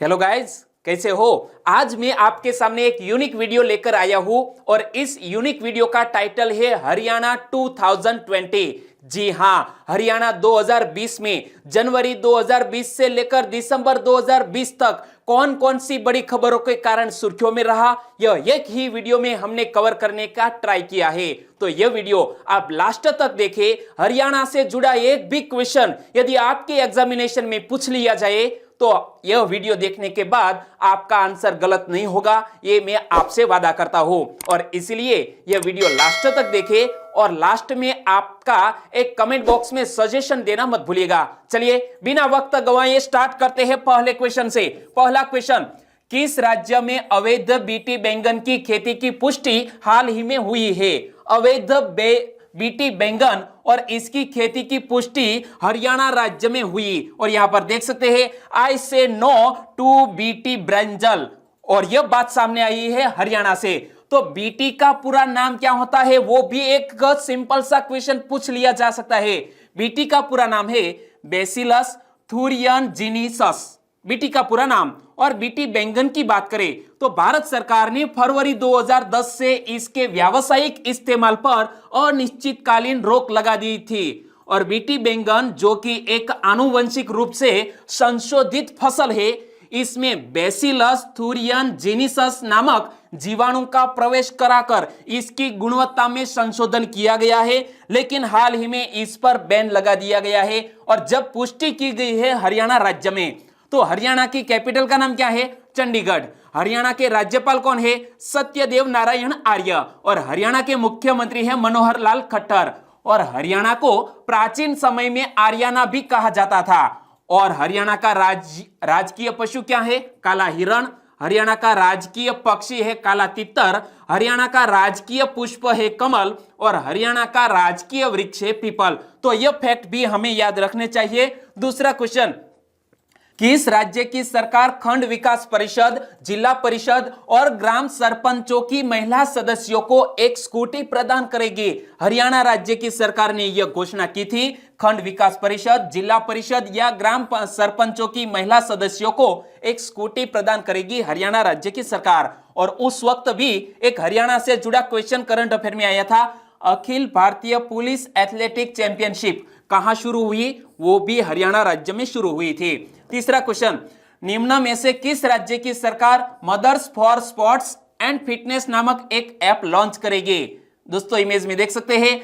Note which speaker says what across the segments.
Speaker 1: Hello guys, कैसे हो। आज मैं आपके सामने एक यूनिक वीडियो लेकर आया हूं और इस यूनिक वीडियो का टाइटल है हरियाणा 2020। जी हां, हरियाणा 2020 में जनवरी 2020 से लेकर दिसंबर 2020 तक कौन कौन सी बड़ी खबरों के कारण सुर्खियों में रहा, यह एक ही वीडियो में हमने कवर करने का ट्राई किया है। तो यह वीडियो आप लास्ट तक देखें। हरियाणा से जुड़ा एक भी क्वेश्चन यदि आपके एग्जामिनेशन में पूछ लिया जाए तो यह वीडियो देखने के बाद आपका आंसर गलत नहीं होगा, ये मैं आपसे वादा करता हूं। और इसलिए यह वीडियो लास्ट तक देखें और लास्ट में आपका एक कमेंट बॉक्स में सजेशन देना मत भूलिएगा। चलिए बिना वक्त गवाए स्टार्ट करते हैं पहले क्वेश्चन से। पहला क्वेश्चन, किस राज्य में अवैध बीटी बैंगन की खेती की पुष्टि हाल ही में हुई है। अवैध बीटी बैंगन और इसकी खेती की पुष्टि हरियाणा राज्य में हुई। और यहां पर देख सकते हैं आई से नो टू बीटी ब्रिंजल, और यह बात सामने आई है हरियाणा से। तो बीटी का पूरा नाम क्या होता है, वो भी एक सिंपल सा क्वेश्चन पूछ लिया जा सकता है। बीटी का पूरा नाम है बैसिलस थूरियनजिनिसस, बीटी का पूरा नाम। और बीटी बैंगन की बात करें तो भारत सरकार ने फरवरी 2010 से इसके व्यावसायिक इस्तेमाल पर अनिश्चितकालीन रोक लगा दी थी। और बीटी बैंगन जो कि एक आनुवंशिक रूप से संशोधित फसल है, इसमें बैसिलस थूरियनजिनिसस नामक जीवाणु का प्रवेश कराकर इसकी गुणवत्ता में संशोधन किया गया है, लेकिन हाल ही में इस पर बैन लगा दिया गया है। और जब पुष्टि की गई है हरियाणा राज्य में, तो हरियाणा की कैपिटल का नाम क्या है, चंडीगढ़। हरियाणा के राज्यपाल कौन है, सत्यदेव नारायण आर्य। और हरियाणा के मुख्यमंत्री है मनोहर लाल खट्टर। और हरियाणा को प्राचीन समय में आर्याना भी कहा जाता था। और हरियाणा का राजकीय पशु क्या है, काला हिरण। हरियाणा का राजकीय पक्षी है काला तितर। हरियाणा का राजकीय पुष्प है कमल। और हरियाणा का राजकीय वृक्ष है पीपल। तो यह फैक्ट भी हमें याद रखने चाहिए। दूसरा क्वेश्चन, किस राज्य की सरकार खंड विकास परिषद, जिला परिषद और ग्राम सरपंचों की महिला सदस्यों को एक स्कूटी प्रदान करेगी। हरियाणा राज्य की सरकार ने यह घोषणा की थी, खंड विकास परिषद, जिला परिषद या ग्राम सरपंचों की महिला सदस्यों को एक स्कूटी प्रदान करेगी हरियाणा राज्य की सरकार। और उस वक्त भी एक हरियाणा से जुड़ा क्वेश्चन करंट अफेयर में आया था, Akhil Bharatiya police athletic championship कहां शुरू हुई, वो भी हरियाणा राज्य में शुरू हुई थी। तीसरा क्वेश्चन, निम्न में से किस राज्य की सरकार mothers for sports and fitness नामक एक ऐप लॉन्च करेगी। दोस्तों इमेज में देख सकते हैं,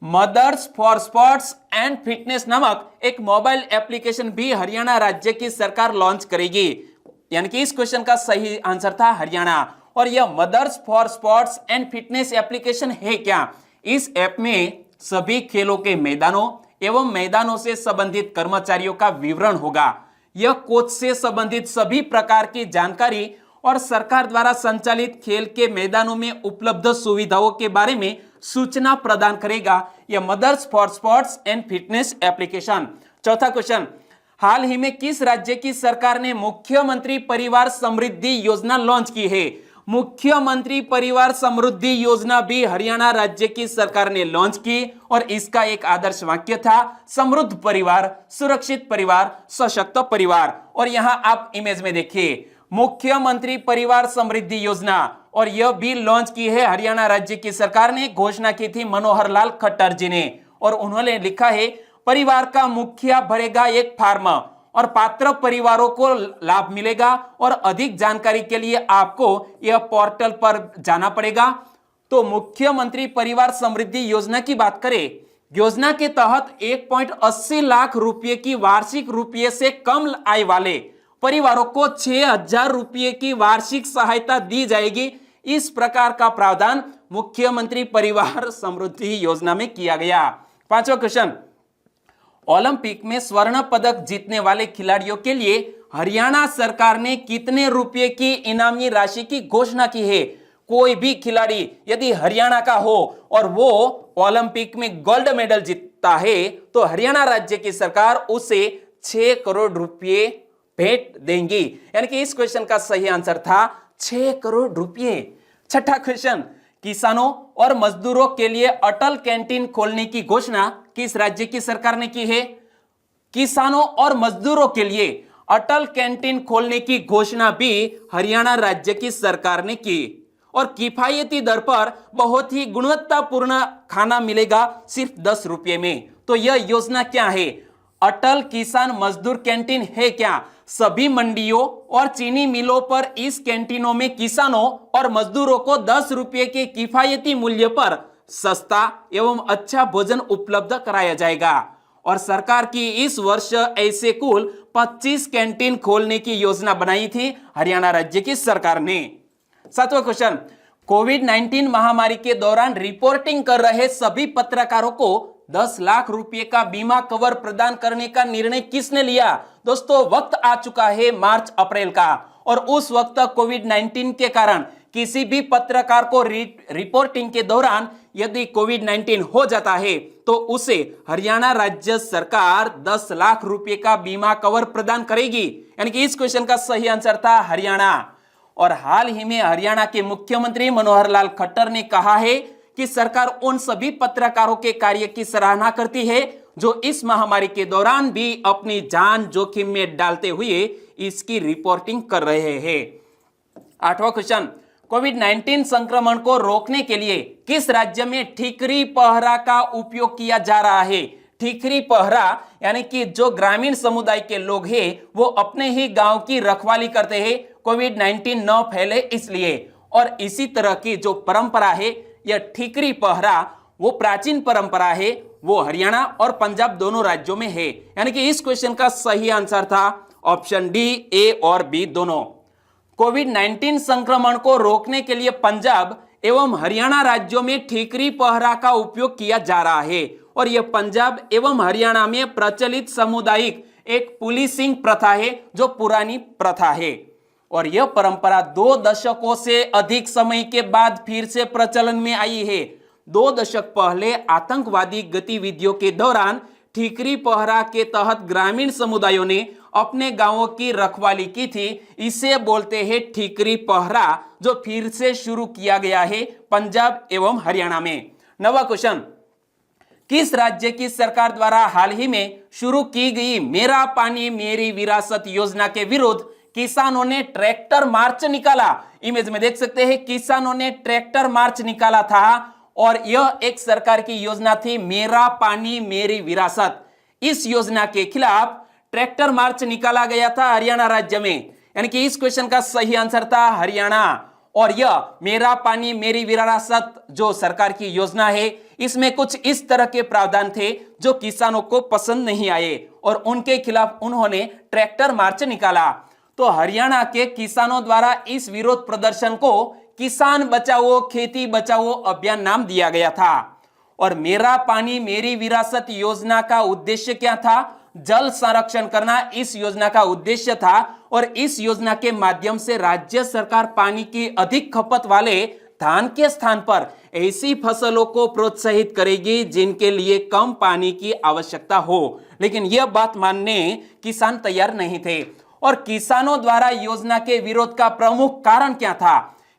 Speaker 1: mothers for sports and fitness नामक एक मोबाइल एप्लीकेशन भी हरियाणा राज्य की सरकार लॉन्च करेगी। यानी कि इस क्वेश्चन का सही आंसर था हरियाणा। और यह mothers for sports and fitness application है क्या, इस ऐप में सभी खेलों के मैदानों एवं मैदानों से संबंधित कर्मचारियों का विवरण होगा। यह कोच से संबंधित सभी प्रकार की जानकारी और सरकार द्वारा संचालित खेल के मैदानों में उपलब्ध सुविधाओं के बारे में सूचना प्रदान करेगा। यह mothers for sports and fitness application. चौथा क्वेश्चन, हाल ही में किस राज्य की सरकार ने मुख्यमंत्री परिवार समृद्धि योजना लॉन्च की है। मुख्यमंत्री परिवार समृद्धि योजना भी हरियाणा राज्य की सरकार ने लॉन्च की। और इसका एक आदर्श वाक्य था, समृद्ध परिवार, सुरक्षित परिवार, सशक्त परिवार। और यहां आप इमेज में देखिए, मुख्यमंत्री परिवार समृद्धि योजना, और यह भी लॉन्च की है हरियाणा राज्य की सरकार ने। घोषणा की थी मनोहर लाल खट्टर जी ने। और उन्होंने लिखा है, परिवार का मुखिया भरेगा एक फार्म और पात्र परिवारों को लाभ मिलेगा। और अधिक जानकारी के लिए आपको यह पोर्टल पर जाना पड़ेगा। तो मुख्यमंत्री परिवार समृद्धि योजना की बात करें, योजना के तहत 1.80 लाख रुपए की वार्षिक रुपये से कम आय वाले परिवारों को 6,000 रुपये की वार्षिक सहायता दी जाएगी। इस प्रकार का प्रावधान मुख्यमंत्री परिवार समृद्धि योजना में किया गया। पांचवा क्वेश्चन, ओलंपिक में स्वर्ण पदक जीतने वाले खिलाड़ियों के लिए हरियाणा सरकार ने कितने रुपए की इनामी राशि की घोषणा की है। कोई भी खिलाड़ी यदि हरियाणा का हो और वो ओलंपिक में गोल्ड मेडल जीतता है तो हरियाणा राज्य की सरकार उसे 6 करोड़ रुपए भेंट देंगी। यानी कि इस क्वेश्चन का सही आंसर था 6 करोड़ रुपए। छठा क्वेश्चन, किसानों और मजदूरों के लिए अटल कैंटीन खोलने की घोषणा किस राज्य की सरकार ने की है। किसानों और मजदूरों के लिए अटल कैंटीन खोलने की घोषणा भी हरियाणा राज्य की सरकार ने की और किफायती दर पर बहुत ही गुणवत्तापूर्ण खाना मिलेगा सिर्फ 10 रुपये में। तो यह योजना क्या है? अटल किसान मजदूर कैंटीन है क्या? सभी मंडियों और चीनी मिलों पर इस कैंटीनों में किसानों और मजदूरों को 10 रुपये के किफायती मूल्य पर सस्ता एवं अच्छा भोजन उपलब्ध कराया जाएगा। और सरकार की इस वर्ष ऐसे कुल 25 कैंटीन खोलने की योजना बनाई थी हरियाणा राज्य की सरकार ने। 7वां क्वेश्चन, कोविड-19 महामारी के दौरान रिपोर्टिंग कर रहे सभी पत्रकारों को 10 लाख रुपए का बीमा कवर प्रदान करने का निर्णय किसने लिया? दोस्तों, वक्त आ चुका है मार्च अप्रैल का, और उस वक्त कोविड-19 के कारण किसी भी पत्रकार को रिपोर्टिंग के दौरान यदि कोविड-19 हो जाता है तो उसे हरियाणा राज्य सरकार 10 लाख रुपए का बीमा कवर प्रदान करेगी। यानी कि इस क्वेश्चन का सही आंसर था हरियाणा। और हाल ही में हरियाणा के मुख्यमंत्री मनोहर लाल खट्टर ने कहा है कि सरकार उन सभी पत्रकारों के कार्य की सराहना करती है जो इस महामारी के दौरान भी अपनी जान जोखिम में डालते हुए इसकी रिपोर्टिंग कर रहे हैं। 8वां क्वेश्चन, कोविड-19 संक्रमण को रोकने के लिए किस राज्य में ठीकरी पहरा का उपयोग किया जा रहा है? ठीकरी पहरा यानी कि जो ग्रामीण समुदाय के लोग हैं वो अपने ही गांव की रखवाली करते हैं कोविड-19 न फैले इसलिए। और इसी तरह की जो परंपरा है यह ठीकरी पहरा, वो प्राचीन परंपरा है, वो हरियाणा और पंजाब दोनों राज्यों में है। यानी कि इस क्वेश्चन का सही आंसर था ऑप्शन डी, ए और बी दोनों। कोविड-19 संक्रमण को रोकने के लिए पंजाब एवं हरियाणा राज्यों में ठीकरी पहरा का उपयोग किया जा रहा है और यह पंजाब एवं हरियाणा में प्रचलित सामुदायिक एक पुलिसिंग प्रथा है जो पुरानी प्रथा है और यह परंपरा 2 दशकों से अधिक समय के बाद फिर से प्रचलन में आई है। 2 दशक पहले आतंकवादी गतिविधियों के दौरान ठीकरी पहरा के तहत ग्रामीण समुदायों ने अपने गांवों की रखवाली की थी। इसे बोलते हैं ठीकरी पहरा, जो फिर से शुरू किया गया है पंजाब एवं हरियाणा में। 9वां क्वेश्चन, किस राज्य की सरकार द्वारा हाल ही में शुरू की गई मेरा पानी मेरी विरासत योजना के विरुद्ध किसानों ने ट्रैक्टर मार्च निकाला? इमेज में देख सकते हैं किसानों ने ट्रैक्टर मार्च निकाला था और यह एक सरकार की योजना थी मेरा पानी मेरी विरासत। इस योजना के खिलाफ ट्रैक्टर मार्च निकाला गया था हरियाणा राज्य में। यानी कि इस क्वेश्चन का सही आंसर था हरियाणा। और यह मेरा पानी मेरी विरासत जो सरकार की योजना है इसमें कुछ इस तरह के प्रावधान थे जो किसानों को पसंद नहीं आए और उनके खिलाफ उन्होंने ट्रैक्टर मार्च निकाला। तो हरियाणा के किसानों द्वारा इस विरोध प्रदर्शन को किसान बचाओ खेती बचाओ अभियान नाम दिया गया था। और मेरा पानी मेरी विरासत योजना का उद्देश्य क्या था? जल संरक्षण करना इस योजना का उद्देश्य था और इस योजना के माध्यम से राज्य सरकार पानी की अधिक खपत वाले धान के स्थान पर ऐसी फसलों को प्रोत्साहित करेगी जिनके लिए कम पानी की आवश्यकता हो। लेकिन यह बात मानने किसान तैयार नहीं थे और किसानों द्वारा योजना के विरोध का प्रमुख कारण क्या था?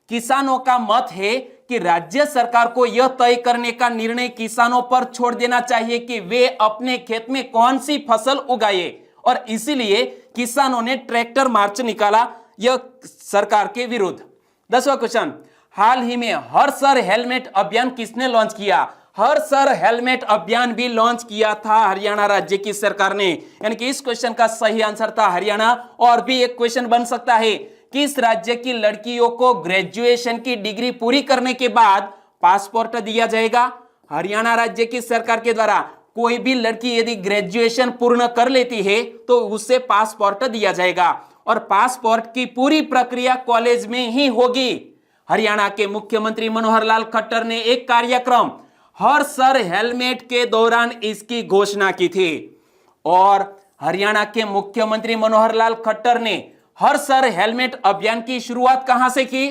Speaker 1: किसानों का मत है कि राज्य सरकार को यह तय करने का निर्णय किसानों पर छोड़ देना चाहिए कि वे अपने खेत में कौन सी फसल उगाए और इसीलिए किसानों ने ट्रैक्टर मार्च निकाला यह सरकार के विरुद्ध। 10वां क्वेश्चन, हाल ही में हर सर हेलमेट अभियान किसने लॉन्च किया? हर सर हेलमेट अभियान भी लॉन्च किया था हरियाणा राज्य की सरकार ने। यानी कि इस क्वेश्चन का सही आंसर था हरियाणा। और भी एक क्वेश्चन बन सकता है, किस राज्य की लड़कियों को ग्रेजुएशन की डिग्री पूरी करने के बाद पासपोर्ट दिया जाएगा? हरियाणा राज्य की सरकार के द्वारा कोई भी लड़की यदि ग्रेजुएशन पूर्ण कर लेती है तो उसे पासपोर्ट दिया जाएगा और पासपोर्ट की पूरी प्रक्रिया कॉलेज में ही होगी। हरियाणा के मुख्यमंत्री मनोहर लाल खट्टर ने एक कार्यक्रम हर सर हेलमेट के दौरान इसकी घोषणा की थी और हरियाणा के मुख्यमंत्री मनोहर लाल खट्टर ने हर सर हेलमेट अभियान की शुरुआत कहां से की?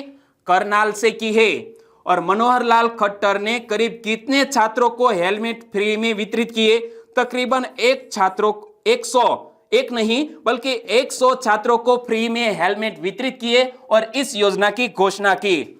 Speaker 1: करनाल से की है। और मनोहर लाल खट्टर ने करीब कितने छात्रों को हेलमेट फ्री में वितरित किए? तकरीबन 100 छात्रों को फ्री में हेलमेट वितरित किए और इस योजना की घोषणा की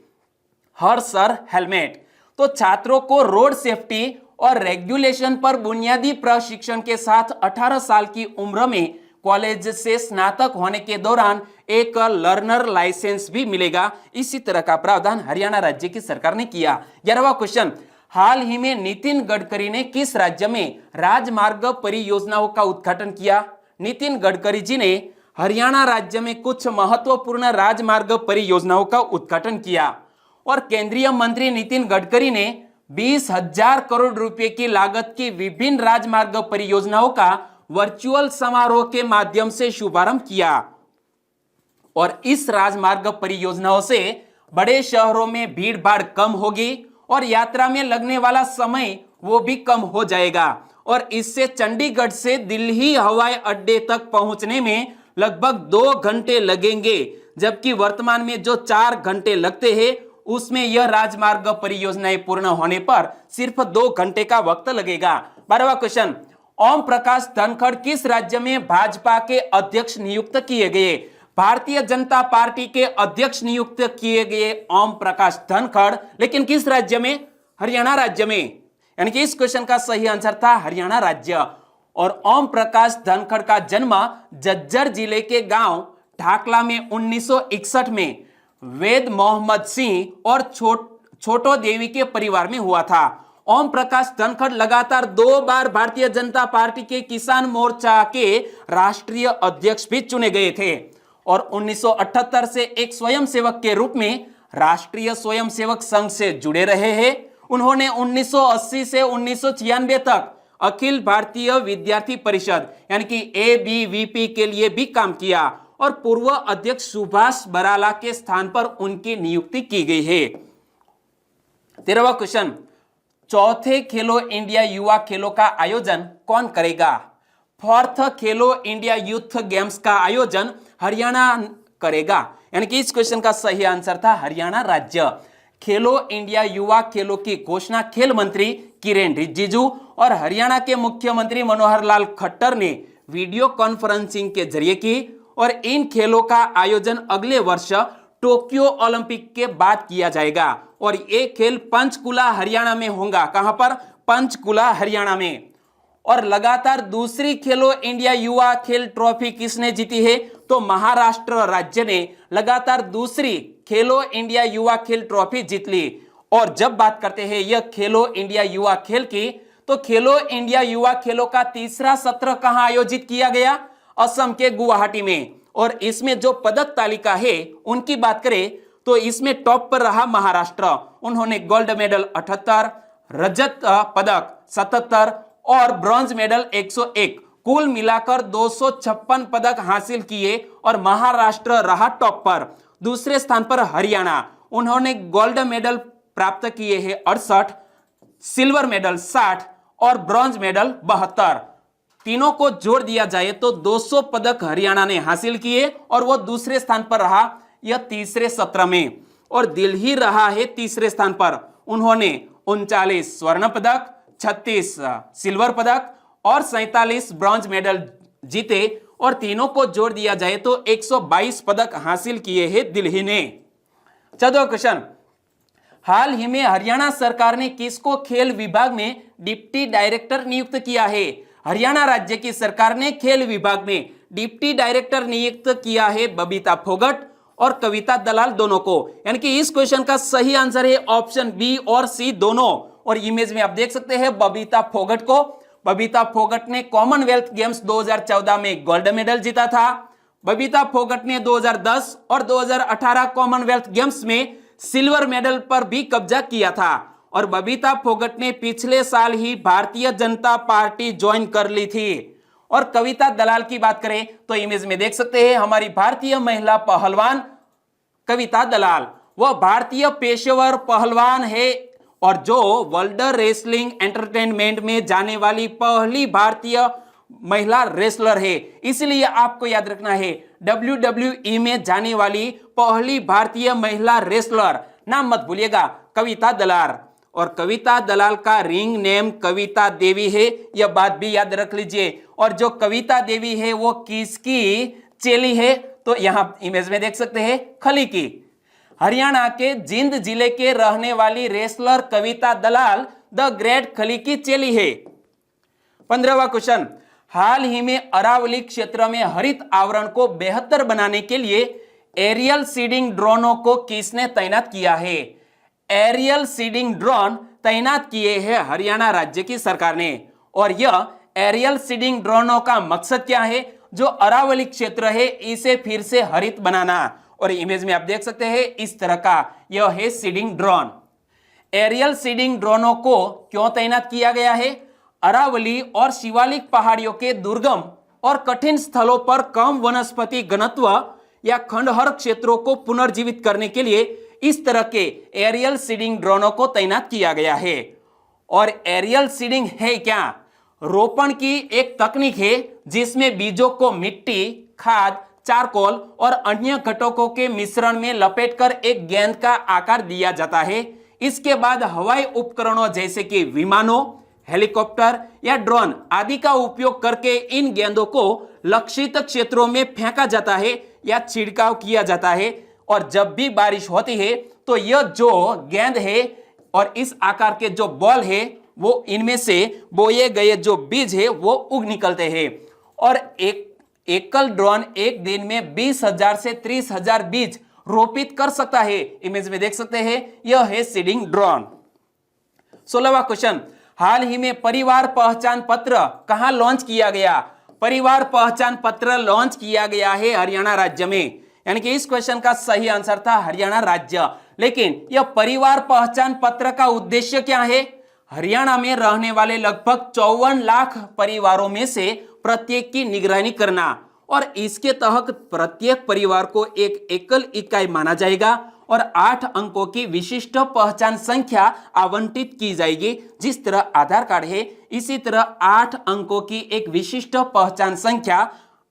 Speaker 1: हर सर हेलमेट। तो छात्रों को रोड सेफ्टी और रेगुलेशन पर बुनियादी प्रशिक्षण के साथ 18 साल की उम्र में कॉलेज से स्नातक होने के दौरान एक लर्नर लाइसेंस भी मिलेगा। इसी तरह का प्रावधान हरियाणा राज्य की सरकार ने किया। 11वां क्वेश्चन, हाल ही में नितिन गडकरी ने किस राज्य में राजमार्ग परियोजनाओं का उद्घाटन किया? नितिन गडकरी जी ने हरियाणा राज्य में कुछ महत्वपूर्ण राजमार्ग परियोजनाओं का उद्घाटन किया और केंद्रीय मंत्री नितिन गडकरी ने 20,000 करोड़ रुपए की लागत की विभिन्न राजमार्ग परियोजनाओं का वर्चुअल समारोह के माध्यम से शुभारंभ किया और इस राजमार्ग परियोजनाओं से बड़े शहरों में भीड़ भाड़ कम होगी और यात्रा में लगने वाला समय वो भी कम हो जाएगा और इससे चंडीगढ़ से दिल्ली हवाई अड्डे तक पहुंचने में लगभग 2 घंटे लगेंगे, जबकि वर्तमान में जो 4 घंटे लगते हैं उसमें यह राजमार्ग परियोजनाएं पूर्ण होने पर सिर्फ 2 घंटे का वक्त लगेगा। 12वां क्वेश्चन, ओम प्रकाश धनखड़ किस राज्य में भाजपा के अध्यक्ष नियुक्त किए गए? भारतीय जनता पार्टी के अध्यक्ष नियुक्त किए गए ओम प्रकाश धनखड़, लेकिन किस राज्य में? हरियाणा राज्य में। यानी कि इस क्वेश्चन का सही आंसर था हरियाणा राज्य। और ओम प्रकाश धनखड़ का जन्म झज्जर जिले के गांव ढाकला में 1961 में वेद मोहम्मद सिंह और छोटो देवी के परिवार में हुआ था। ओम प्रकाश धनखड़ लगातार 2 बार भारतीय जनता पार्टी के किसान मोर्चा के राष्ट्रीय अध्यक्ष भी चुने गए थे और 1978 से एक स्वयंसेवक के रूप में राष्ट्रीय स्वयंसेवक संघ से जुड़े रहे हैं। उन्होंने 1980 से 1996 तक अखिल भारतीय विद्यार्थी परिषद यानी कि ABVP के लिए भी काम किया और पूर्व अध्यक्ष सुभाष बराला के स्थान पर उनकी नियुक्ति की गई है। 13वां क्वेश्चन, चौथे खेलो इंडिया युवा खेलों का आयोजन कौन करेगा? 4th खेलो इंडिया यूथ गेम्स का आयोजन हरियाणा करेगा। यानी कि इस क्वेश्चन का सही आंसर था हरियाणा राज्य। खेलो इंडिया युवा खेलों की घोषणा खेल मंत्री किरेन रिजिजू और हरियाणा के मुख्यमंत्री मनोहर लाल खट्टर ने वीडियो कॉन्फ्रेंसिंग के जरिए की और इन खेलों का आयोजन अगले वर्ष टोक्यो ओलंपिक के बाद किया जाएगा और ये खेल पंचकुला हरियाणा में होगा। कहां पर? पंचकुला हरियाणा में। और लगातार दूसरी खेलो इंडिया युवा खेल ट्रॉफी किसने जीती है? तो महाराष्ट्र राज्य ने लगातार दूसरी खेलो इंडिया युवा खेल ट्रॉफी जीत ली। और जब बात करते हैं यह खेलो इंडिया युवा खेल की, तो खेलो इंडिया युवा खेलों का तीसरा सत्र कहां आयोजित किया गया? असम के गुवाहाटी में। और इसमें जो पदक तालिका है उनकी बात करें तो इसमें टॉप पर रहा महाराष्ट्र। उन्होंने गोल्ड मेडल 78, रजत पदक 77 और ब्रॉन्ज मेडल 101, कुल मिलाकर 256 पदक हासिल किए और महाराष्ट्र रहा टॉप पर। दूसरे स्थान पर हरियाणा, उन्होंने गोल्ड मेडल प्राप्त किए हैं 68, सिल्वर मेडल 60 और ब्रॉन्ज मेडल 72। तीनों को जोड़ दिया जाए तो 200 पदक हरियाणा ने हासिल किए और वो दूसरे स्थान पर रहा यह तीसरे सत्र में। और दिल्ली रहा है तीसरे स्थान पर। उन्होंने 39 स्वर्ण पदक, 36 सिल्वर पदक और 47 ब्रॉन्ज मेडल जीते और तीनों को जोड़ दिया जाए तो 122 पदक हासिल किए हैं दिल्ली ने। 14वां क्वेश्चन, हाल ही में हरियाणा सरकार ने किसको खेल विभाग में डिप्टी डायरेक्टर नियुक्त किया है? हरियाणा राज्य की सरकार ने खेल विभाग में डिप्टी डायरेक्टर नियुक्त किया है बबीता फोगट और कविता दलाल दोनों को। यानी कि इस क्वेश्चन का सही आंसर है ऑप्शन बी और सी दोनों। और इमेज में आप देख सकते हैं बबीता फोगट को। बबीता फोगट ने कॉमनवेल्थ गेम्स 2014 में गोल्ड मेडल जीता था। बबीता फोगट ने 2010 और 2018 कॉमनवेल्थ गेम्स में सिल्वर मेडल पर भी कब्जा किया था। और बबीता फोगट ने पिछले साल ही भारतीय जनता पार्टी ज्वाइन कर ली थी। और कविता दलाल की बात करें तो इमेज में देख सकते हैं हमारी भारतीय महिला पहलवान कविता दलाल। वह भारतीय पेशेवर पहलवान है और जो वर्ल्ड रेसलिंग एंटरटेनमेंट में जाने वाली पहली भारतीय महिला रेसलर है। इसलिए आपको याद रखना है WWE में जाने वाली पहली भारतीय महिला रेसलर, नाम मत भूलिएगा, कविता दलाल। और कविता दलाल का रिंग नेम कविता देवी है, यह बात भी याद रख लीजिए। और जो कविता देवी है वो किसकी चेली है? तो यहां इमेज में देख सकते हैं खली की। हरियाणा के जिंद जिले के रहने वाली wrestler Kavita Dalal the great खली की चेली है। 15वां क्वेश्चन, हाल ही में अरावली क्षेत्र में हरित आवरण को बेहतर बनाने के लिए एरियल सीडिंग ड्रोनों को किसने तैनात किया है? एरियल सीडिंग ड्रोन तैनात किए हैं हरियाणा राज्य की सरकार ने। और यह एरियल सीडिंग ड्रोनों का मकसद क्या है? जो अरावली क्षेत्र है इसे फिर से हरित बनाना। और इमेज में आप देख सकते हैं इस तरह का यह है सीडिंग ड्रोन। एरियल सीडिंग ड्रोनों को क्यों तैनात किया गया है? अरावली और शिवालिक पहाड़ियों के दुर्गम और कठिन स्थलों पर कम वनस्पति घनत्व या खंडहर क्षेत्रों को पुनर्जीवित करने के लिए इस तरह के एरियल सीडिंग ड्रोनों को तैनात किया गया है। और एरियल सीडिंग है क्या? रोपण की एक तकनीक है जिसमें बीजों को मिट्टी, खाद, चारकोल और अन्य घटकों के मिश्रण में लपेटकर एक गेंद का आकार दिया जाता है। इसके बाद हवाई उपकरणों जैसे कि विमानों, हेलीकॉप्टर या ड्रोन आदि का उपयोग करके इन गेंदों को लक्षित क्षेत्रों में फेंका जाता है या छिड़काव किया जाता है। और जब भी बारिश होती है तो यह जो गेंद है और इस आकार के जो बॉल है वो इनमें से बोए गए जो बीज है वो उग निकलते हैं। और एक एकल ड्रोन एक दिन में 20,000 से 30,000 बीज रोपित कर सकता है। इमेज में देख सकते हैं यह है सीडिंग ड्रोन। 16वां क्वेश्चन, हाल ही में परिवार पहचान पत्र कहां लॉन्च किया गया? परिवार पहचान पत्र लॉन्च किया गया है हरियाणा राज्य में। यानी कि इस क्वेश्चन का सही आंसर था हरियाणा राज्य। लेकिन यह परिवार पहचान पत्र का उद्देश्य क्या है? हरियाणा में रहने वाले लगभग 54 लाख परिवारों में से प्रत्येक की निगरानी करना और इसके तहत प्रत्येक परिवार को एक एकल इकाई माना जाएगा और 8 अंकों की विशिष्ट पहचान संख्या आवंटित की जाएगी। जिस तरह आधार कार्ड है इसी तरह 8 अंकों की एक विशिष्ट पहचान संख्या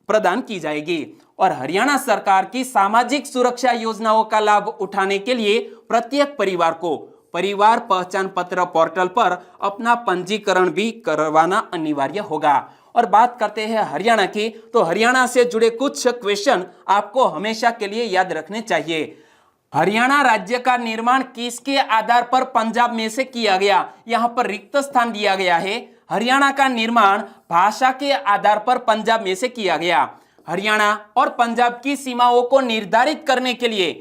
Speaker 1: प्रदान की जाएगी। और हरियाणा सरकार की सामाजिक सुरक्षा योजनाओं का लाभ उठाने के लिए प्रत्येक परिवार को परिवार पहचान पत्र पोर्टल पर अपना पंजीकरण भी करवाना अनिवार्य होगा। और बात करते हैं हरियाणा की, तो हरियाणा से जुड़े कुछ क्वेश्चन आपको हमेशा के लिए याद रखने चाहिए। हरियाणा राज्य का निर्माण किसके आधार पर पंजाब में से किया गया? यहाँ पर रिक्त स्थान दिया गया है। हरियाणा का निर्माण भाषा के आधार पर पंजाब में से किया गया। हरियाणा और पंजाब की सीमाओं को निर्धारित करने के लिए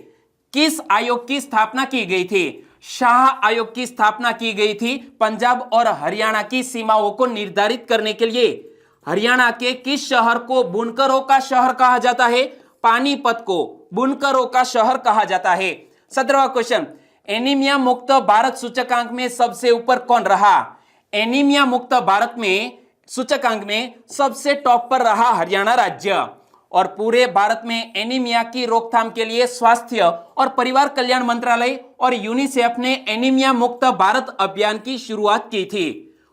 Speaker 1: किस आयोग की स्थापना की गई थी? शाह आयोग की स्थापना की गई थी पंजाब और हरियाणा की सीमाओं को निर्धारित करने के लिए। हरियाणा के किस शहर को बुनकरों का शहर कहा जाता है? पानीपत को बुनकरों का शहर कहा जाता है। 17वां क्वेश्चन, एनीमिया मुक्त भारत सूचकांक में सबसे ऊपर कौन रहा? एनीमिया मुक्त भारत में सूचकांक में सबसे टॉप पर रहा हरियाणा राज्य। और पूरे भारत में एनीमिया की रोकथाम के लिए स्वास्थ्य और परिवार कल्याण मंत्रालय और यूनिसेफ ने एनीमिया मुक्त भारत अभियान की शुरुआत की थी।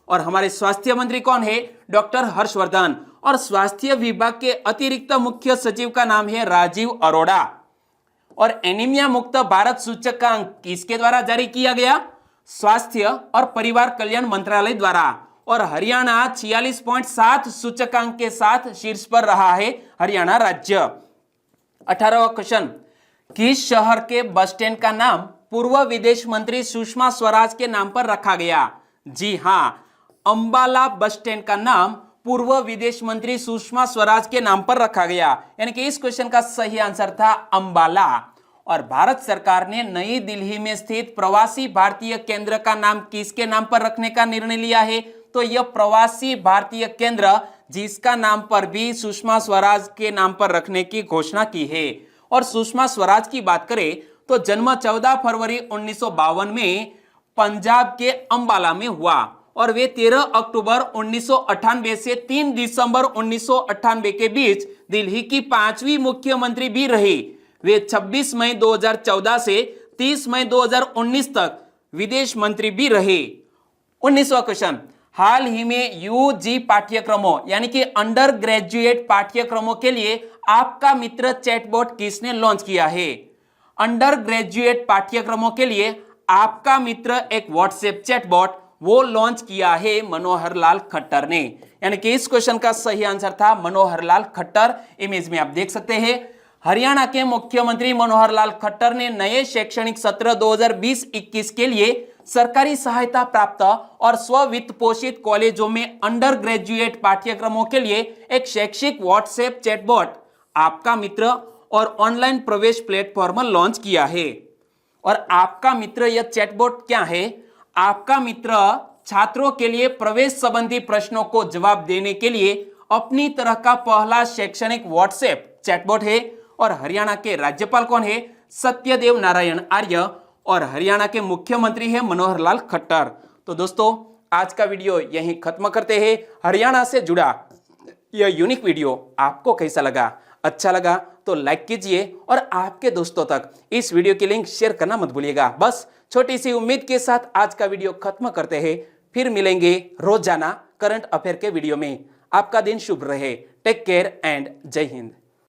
Speaker 1: और हमारे स्वास्थ्य मंत्री कौन है? डॉक्टर हर्षवर्धन। और स्वास्थ्य विभाग के अतिरिक्त मुख्य सचिव का नाम है राजीव अरोड़ा। और एनीमिया मुक्त भारत सूचकांक किसके द्वारा जारी किया गया? स्वास्थ्य और परिवार कल्याण मंत्रालय द्वारा। और हरियाणा 46.7 सूचकांक के साथ शीर्ष पर रहा है हरियाणा राज्य। 18वां क्वेश्चन, किस शहर के बस स्टैंड का नाम पूर्व विदेश मंत्री सुषमा स्वराज के नाम पर रखा गया? जी हां, अंबाला बस स्टैंड का नाम पूर्व विदेश मंत्री सुषमा स्वराज के नाम पर रखा गया। यानी कि इस क्वेश्चन का सही आंसर था अंबाला। और भारत सरकार ने नई दिल्ली में स्थित प्रवासी भारतीय केंद्र का नाम किसके नाम पर रखने का निर्णय लिया है? तो यह प्रवासी भारतीय केंद्र जिसका नाम पर भी सुषमा स्वराज के नाम पर रखने की घोषणा की है। और सुषमा स्वराज की बात करें तो जन्म 14 फरवरी 1952 में पंजाब के अंबाला में हुआ और वे 13 अक्टूबर 1998 से 3 दिसंबर 1998 के बीच दिल्ली की 5वीं मुख्यमंत्री भी रही। वे 26 मई 2014 से 30 मई 2019 तक विदेश मंत्री भी रहे। 19वां क्वेश्चन, हाल ही में यूजी पाठ्यक्रमों यानी कि अंडर ग्रेजुएट पाठ्यक्रमों के लिए आपका मित्र चैटबॉट किसने लॉन्च किया है? अंडर ग्रेजुएट पाठ्यक्रमों के लिए आपका मित्र एक व्हाट्सएप चैटबॉट वो लॉन्च किया है मनोहर लाल खट्टर ने। यानी कि इस क्वेश्चन का सही आंसर था मनोहर लाल खट्टर। इमेज में आप देख सकते हैं हरियाणा के मुख्यमंत्री मनोहर लाल खट्टर ने नए शैक्षणिक सत्र 2020-21 के लिए सरकारी सहायता प्राप्त और स्व वित्त पोषित कॉलेजों में अंडर ग्रेजुएट पाठ्यक्रमों के लिए एक शैक्षिक व्हाट्सएप चैटबॉट आपका मित्र और ऑनलाइन प्रवेश प्लेटफॉर्म लॉन्च किया है। और आपका मित्र यह चैटबॉट क्या है? आपका मित्र छात्रों के लिए प्रवेश संबंधी प्रश्नों को जवाब देने के लिए अपनी तरह का पहला शैक्षणिक व्हाट्सएप चैटबॉट है। और हरियाणा के राज्यपाल कौन है? सत्यदेव नारायण आर्य। और हरियाणा के मुख्यमंत्री है मनोहर लाल खट्टर। तो दोस्तों, आज का वीडियो यहीं खत्म करते हैं। हरियाणा से जुड़ा यह यूनिक वीडियो आपको कैसा लगा? अच्छा लगा तो लाइक कीजिए और आपके दोस्तों तक इस वीडियो की लिंक शेयर करना मत भूलिएगा। बस छोटी सी उम्मीद के साथ आज का वीडियो खत्म करते हैं। फिर मिलेंगे रोजाना करंट अफेयर के वीडियो में। आपका दिन शुभ रहे। टेक केयर एंड जय हिंद।